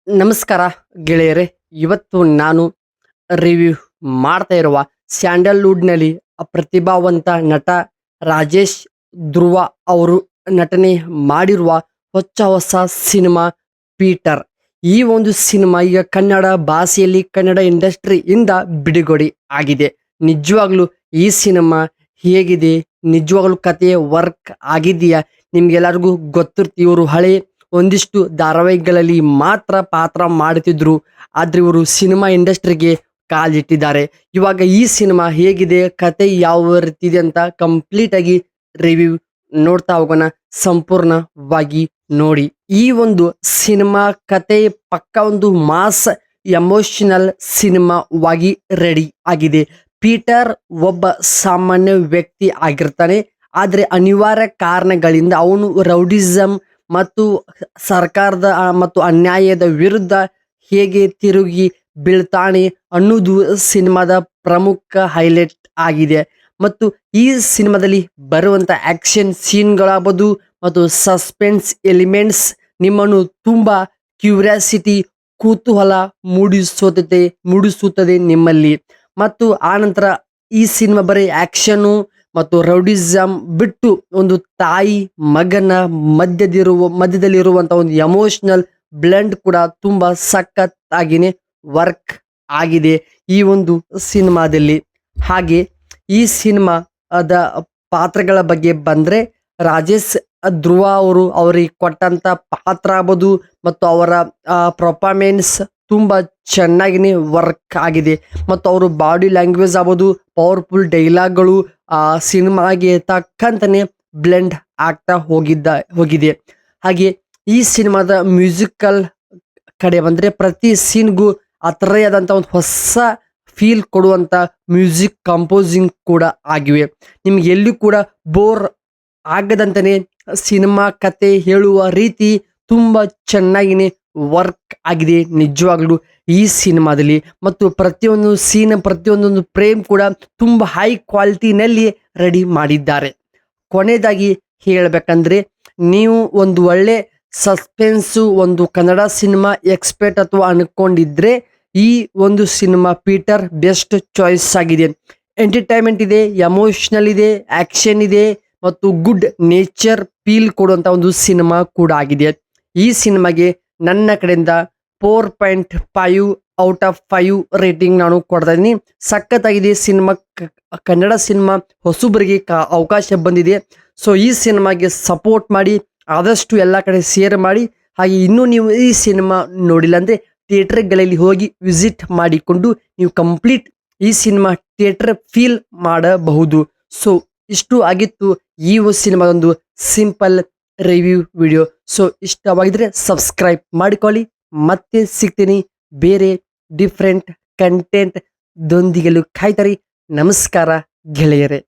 ನಮಸ್ಕಾರ ಗೆಳೆಯರೇ. ಇವತ್ತು ನಾನು ರಿವ್ಯೂ ಮಾಡ್ತಾ ಇರುವ ಸ್ಯಾಂಡಲ್‌ವುಡ್‌ನಲ್ಲಿ ಪ್ರತಿಭಾವಂತ ನಟ ರಾಜೇಶ್ ಧ್ರುವ ಅವರು ನಟನೆ ಮಾಡಿರುವ ಹೊಸ ಸಿನಿಮಾ ಪೀಟರ್. ಈ ಒಂದು ಸಿನಿಮಾ ಈಗ ಕನ್ನಡ ಭಾಷೆಯಲ್ಲಿ ಕನ್ನಡ ಇಂಡಸ್ಟ್ರಿಯಿಂದ ಬಿಡುಗಡೆ ಆಗಿದೆ. ನಿಜವಾಗ್ಲೂ ಈ ಸಿನಿಮಾ ಹೇಗಿದೆ? ನಿಜವಾಗ್ಲೂ ಕತೆ ವರ್ಕ್ ಆಗಿದೆಯಾ? ನಿಮ್ಗೆಲ್ಲರಿಗೂ ಗೊತ್ತಿರುತ್ತೆ, ಇವರು ಹಳೆ ಒಂದಿಷ್ಟು ಧಾರಾವಾಹಿಗಳಲ್ಲಿ ಮಾತ್ರ ಪಾತ್ರ ಮಾಡುತ್ತಿದ್ರು. ಆದ್ರೆ ಇವರು ಸಿನಿಮಾ ಇಂಡಸ್ಟ್ರಿಗೆ ಕಾಲಿಟ್ಟಿದ್ದಾರೆ. ಇವಾಗ ಈ ಸಿನಿಮಾ ಹೇಗಿದೆ, ಕತೆ ಯಾವ ರೀತಿ ಇದೆ ಅಂತ ಕಂಪ್ಲೀಟ್ ಆಗಿ ರಿವ್ಯೂ ನೋಡ್ತಾ ಹೋಗೋಣ. ಸಂಪೂರ್ಣವಾಗಿ ನೋಡಿ. ಈ ಒಂದು ಸಿನಿಮಾ ಕತೆ ಪಕ್ಕ ಒಂದು ಮಾಸ್ ಎಮೋಷನಲ್ ಸಿನಿಮಾವಾಗಿ ರೆಡಿ ಆಗಿದೆ. ಪೀಟರ್ ಒಬ್ಬ ಸಾಮಾನ್ಯ ವ್ಯಕ್ತಿ ಆಗಿರ್ತಾನೆ. ಆದ್ರೆ ಅನಿವಾರ್ಯ ಕಾರಣಗಳಿಂದ ಅವನು ರೌಡಿಸಂ ಮತ್ತು ಸರ್ಕಾರದ ಮತ್ತು ಅನ್ಯಾಯದ ವಿರುದ್ಧ ಹೇಗೆ ತಿರುಗಿ ಬೀಳ್ತಾನೆ ಅನ್ನೋದು ಸಿನಿಮಾದ ಪ್ರಮುಖ ಹೈಲೈಟ್ ಆಗಿದೆ. ಮತ್ತು ಈ ಸಿನಿಮಾದಲ್ಲಿ ಬರುವಂತ ಆಕ್ಷನ್ ಸೀನ್ಗಳಾಗಬಹುದು ಮತ್ತು ಸಸ್ಪೆನ್ಸ್ ಎಲಿಮೆಂಟ್ಸ್ ನಿಮ್ಮನ್ನು ತುಂಬಾ ಕ್ಯೂರಿಯಾಸಿಟಿ, ಕುತೂಹಲ ಮೂಡಿಸುತ್ತದೆ ನಿಮ್ಮಲ್ಲಿ. ಮತ್ತು ಆನಂತರ ಈ ಸಿನಿಮಾ ಬರೀ ಆಕ್ಷನ್ನು ಮತ್ತು ರೌಡಿಸಂ ಬಿಟ್ಟು ಒಂದು ತಾಯಿ ಮಗನ ಮಧ್ಯದಲ್ಲಿರುವಂತ ಒಂದು ಎಮೋಷನಲ್ ಬ್ಲೆಂಡ್ ಕೂಡ ತುಂಬಾ ಸಖತ್ತಾಗಿನೇ ವರ್ಕ್ ಆಗಿದೆ ಈ ಒಂದು ಸಿನಿಮಾದಲ್ಲಿ. ಹಾಗೆ ಈ ಸಿನಿಮಾ ಅದ ಪಾತ್ರಗಳ ಬಗ್ಗೆ ಬಂದ್ರೆ, ರಾಜೇಶ್ ಧ್ರುವ ಅವರಿಗೆ ಕೊಟ್ಟಂತ ಪಾತ್ರ ಆಗ್ಬೋದು ಮತ್ತು ಅವರ ಪರ್ಫಾರ್ಮೆನ್ಸ್ ತುಂಬಾ ಚೆನ್ನಾಗಿನೇ ವರ್ಕ್ ಆಗಿದೆ. ಮತ್ತು ಅವರು ಬಾಡಿ ಲ್ಯಾಂಗ್ವೇಜ್ ಆಗ್ಬೋದು, ಪವರ್ಫುಲ್ ಡೈಲಾಗ್ಗಳು ಸಿನಿಮಾಗೆ ತಕ್ಕಂತಾನೆ ಬ್ಲೆಂಡ್ ಆಗ್ತಾ ಹೋಗಿದೆ. ಹಾಗೆ ಈ ಸಿನಿಮಾದ ಮ್ಯೂಸಿಕಲ್ ಕಡೆ ಬಂದ್ರೆ, ಪ್ರತಿ ಸೀನ್ಗೂ ಅದರದೇ ಆದಂತ ಒಂದು ಹೊಸ ಫೀಲ್ ಕೊಡುವಂತ ಮ್ಯೂಸಿಕ್ ಕಂಪೋಸಿಂಗ್ ಕೂಡ ಆಗಿವೆ. ನಿಮ್ಗೆ ಎಲ್ಲಿ ಕೂಡ ಬೋರ್ ಆಗದಂತಾನೆ ಸಿನಿಮಾ ಕತೆ ಹೇಳುವ ರೀತಿ ತುಂಬಾ ಚೆನ್ನಾಗಿನೇ ವರ್ಕ್ ಆಗಿದೆ ನಿಜವಾಗ್ಲೂ ಈ ಸಿನಿಮಾದಲ್ಲಿ. ಮತ್ತು ಪ್ರತಿಯೊಂದು ಸೀನ್, ಪ್ರತಿಯೊಂದೊಂದು ಫ್ರೇಮ್ ಕೂಡ ತುಂಬಾ ಹೈ ಕ್ವಾಲಿಟಿನಲ್ಲಿ ರೆಡಿ ಮಾಡಿದ್ದಾರೆ. ಕೊನೆಯದಾಗಿ ಹೇಳ್ಬೇಕಂದ್ರೆ, ನೀವು ಒಂದು ಒಳ್ಳೆ ಸಸ್ಪೆನ್ಸು ಒಂದು ಕನ್ನಡ ಸಿನಿಮಾ ಎಕ್ಸ್ಪರ್ಟ್ ಅಥವಾ ಅನ್ಕೊಂಡಿದ್ರೆ ಈ ಒಂದು ಸಿನಿಮಾ ಪೀಟರ್ ಬೆಸ್ಟ್ ಚಾಯ್ಸ್ ಆಗಿದೆ. ಎಂಟರ್ಟೈನ್ಮೆಂಟ್ ಇದೆ, ಎಮೋಷನಲ್ ಇದೆ, ಆಕ್ಷನ್ ಇದೆ ಮತ್ತು ಗುಡ್ ನೇಚರ್ ಫೀಲ್ ಕೊಡುವಂತ ಒಂದು ಸಿನಿಮಾ ಕೂಡ ಆಗಿದೆ. ಈ ಸಿನಿಮಾಗೆ ನನ್ನ ಕಡೆಯಿಂದ 4.5 ಔಟ್ ಆಫ್ 5 ರೇಟಿಂಗ್ ನಾನು ಕೊಡ್ತಾ ಇದ್ದೀನಿ. ಸಖತ್ತಾಗಿದೆ ಸಿನಿಮಾ. ಕನ್ನಡ ಸಿನಿಮಾ ಹೊಸಬರಿಗೆ ಅವಕಾಶ ಬಂದಿದೆ. ಸೊ ಈ ಸಿನಿಮಾಗೆ ಸಪೋರ್ಟ್ ಮಾಡಿ, ಆದಷ್ಟು ಎಲ್ಲ ಕಡೆ ಶೇರ್ ಮಾಡಿ. ಹಾಗೆ ಇನ್ನೂ ನೀವು ಈ ಸಿನಿಮಾ ನೋಡಿಲ್ಲ ಅಂದರೆ ಥಿಯೇಟರ್ಗಳಲ್ಲಿ ಹೋಗಿ ವಿಸಿಟ್ ಮಾಡಿಕೊಂಡು ನೀವು ಕಂಪ್ಲೀಟ್ ಈ ಸಿನಿಮಾ ಥಿಯೇಟರ್ ಫೀಲ್ ಮಾಡಬಹುದು. ಸೊ ಇಷ್ಟು ಆಗಿತ್ತು ಈ ಸಿನಿಮಾದೊಂದು ಸಿಂಪಲ್ ರಿವ್ಯೂ ವಿಡಿಯೋ. ಸೊ ಇಷ್ಟವಾಗಿದ್ರೆ ಸಬ್ಸ್ಕ್ರೈಬ್ ಮಾಡಿಕೊಳ್ಳಿ. ಮತ್ತೆ ಸಿಗ್ತೀನಿ ಬೇರೆ ಡಿಫ್ರೆಂಟ್ ಕಂಟೆಂಟ್ ದೊಂದಿಗೆಲು ಕಾಯ್ತಾರಿ. ನಮಸ್ಕಾರ ಗೆಳೆಯರೇ.